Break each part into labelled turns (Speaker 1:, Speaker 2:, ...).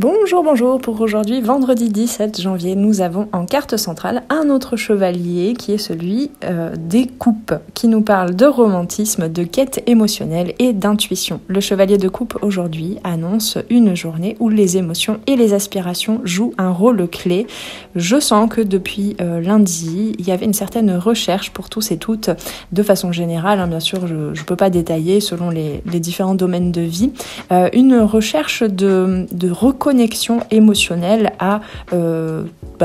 Speaker 1: Bonjour, bonjour. Pour aujourd'hui, vendredi 17 janvier, nous avons en carte centrale un autre chevalier qui est celui des coupes, qui nous parle de romantisme, de quête émotionnelle et d'intuition. Le chevalier de coupe aujourd'hui annonce une journée où les émotions et les aspirations jouent un rôle clé. Je sens que depuis lundi, il y avait une certaine recherche pour tous et toutes, de façon générale, bien sûr, je ne peux pas détailler selon les différents domaines de vie, une recherche de reconnaissance émotionnelle à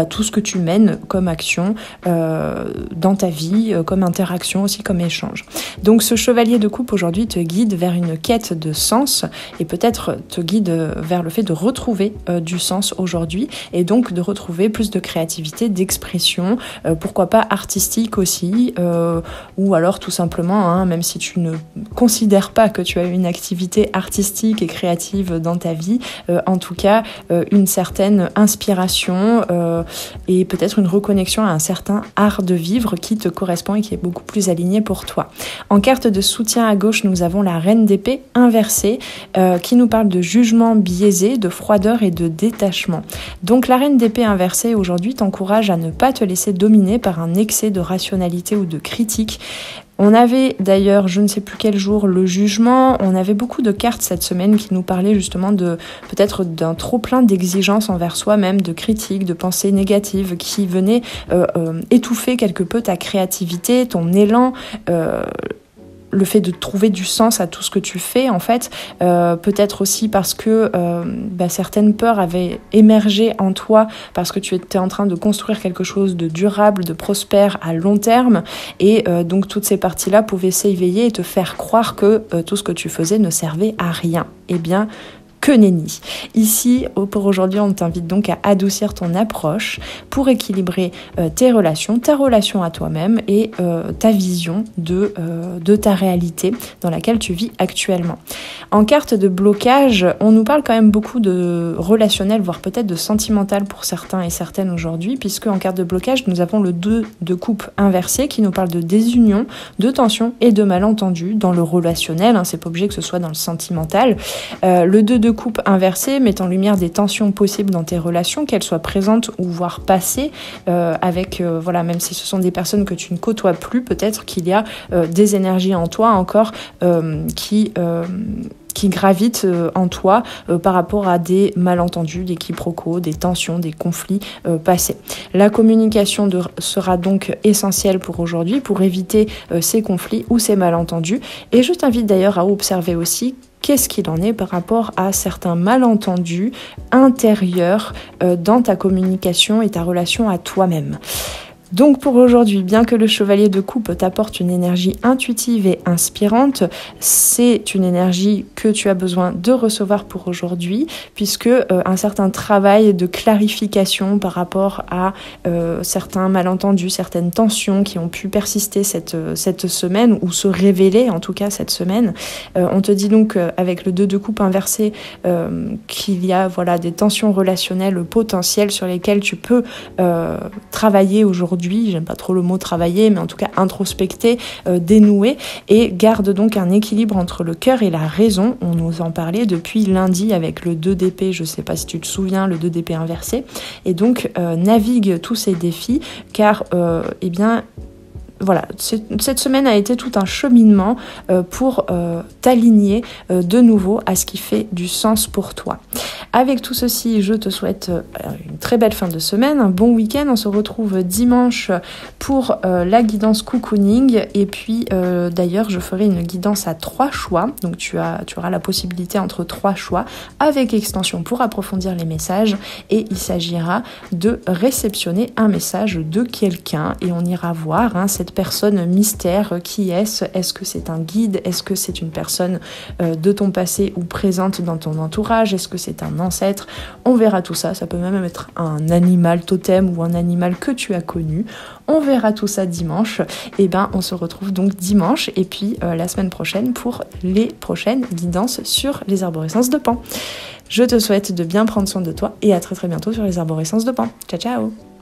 Speaker 1: tout ce que tu mènes comme action dans ta vie, comme interaction aussi, comme échange. Donc ce chevalier de coupe aujourd'hui te guide vers une quête de sens et peut-être te guide vers le fait de retrouver du sens aujourd'hui et donc de retrouver plus de créativité, d'expression, pourquoi pas artistique aussi, ou alors tout simplement, même si tu ne considères pas que tu as une activité artistique et créative dans ta vie, en tout cas une certaine inspiration et peut-être une reconnexion à un certain art de vivre qui te correspond et qui est beaucoup plus aligné pour toi. En carte de soutien à gauche, nous avons la reine d'épée inversée qui nous parle de jugement biaisé, de froideur et de détachement. Donc la reine d'épée inversée aujourd'hui t'encourage à ne pas te laisser dominer par un excès de rationalité ou de critique. On avait d'ailleurs, je ne sais plus quel jour, le jugement. On avait beaucoup de cartes cette semaine qui nous parlaient justement de peut-être d'un trop plein d'exigences envers soi-même, de critiques, de pensées négatives qui venaient étouffer quelque peu ta créativité, ton élan, le fait de trouver du sens à tout ce que tu fais en fait, peut-être aussi parce que certaines peurs avaient émergé en toi parce que tu étais en train de construire quelque chose de durable, de prospère à long terme et donc toutes ces parties-là pouvaient s'éveiller et te faire croire que tout ce que tu faisais ne servait à rien. Eh bien, que nenni. Ici, pour aujourd'hui, on t'invite donc à adoucir ton approche pour équilibrer tes relations, ta relation à toi-même et ta vision de ta réalité dans laquelle tu vis actuellement. En carte de blocage, on nous parle quand même beaucoup de relationnel, voire peut-être de sentimental pour certains et certaines aujourd'hui, puisque en carte de blocage, nous avons le 2 de coupe inversé qui nous parle de désunion, de tension et de malentendus dans le relationnel, c'est pas obligé que ce soit dans le sentimental. Le 2 de coupe inversée met en lumière des tensions possibles dans tes relations, qu'elles soient présentes ou voire passées, avec même si ce sont des personnes que tu ne côtoies plus, peut-être qu'il y a des énergies en toi encore qui gravitent en toi par rapport à des malentendus, des quiproquos, des tensions, des conflits passés. La communication sera donc essentielle pour aujourd'hui pour éviter ces conflits ou ces malentendus. Et je t'invite d'ailleurs à observer aussi qu'est-ce qu'il en est par rapport à certains malentendus intérieurs dans ta communication et ta relation à toi-même. Donc pour aujourd'hui, bien que le chevalier de coupe t'apporte une énergie intuitive et inspirante, c'est une énergie que tu as besoin de recevoir pour aujourd'hui, puisque un certain travail de clarification par rapport à certains malentendus, certaines tensions qui ont pu persister cette semaine, ou se révéler en tout cas cette semaine. On te dit donc avec le 2 de coupe inversé qu'il y a des tensions relationnelles potentielles sur lesquelles tu peux travailler aujourd'hui. J'aime pas trop le mot travailler, mais en tout cas introspecter, dénouer, et garde donc un équilibre entre le cœur et la raison. On nous en parlait depuis lundi avec le 2 d'épée, je sais pas si tu te souviens, le 2 d'épée inversé, et donc navigue tous ces défis car cette semaine a été tout un cheminement pour t'aligner de nouveau à ce qui fait du sens pour toi. Avec tout ceci, je te souhaite une très belle fin de semaine, un bon week-end. On se retrouve dimanche pour la guidance cocooning. Et puis d'ailleurs, je ferai une guidance à 3 choix. Donc tu auras la possibilité entre 3 choix avec extension pour approfondir les messages. Et il s'agira de réceptionner un message de quelqu'un. Et on ira voir cette personne mystère. Qui est-ce? Est-ce que c'est un guide? Est-ce que c'est une personne de ton passé ou présente dans ton entourage? Est-ce que c'est un ancêtre? On verra tout ça. Ça peut même être un animal totem ou un animal que tu as connu. On verra tout ça dimanche. Et on se retrouve donc dimanche et puis la semaine prochaine pour les prochaines guidances sur les arborescences de Pan. Je te souhaite de bien prendre soin de toi et à très très bientôt sur les arborescences de Pan. Ciao ciao!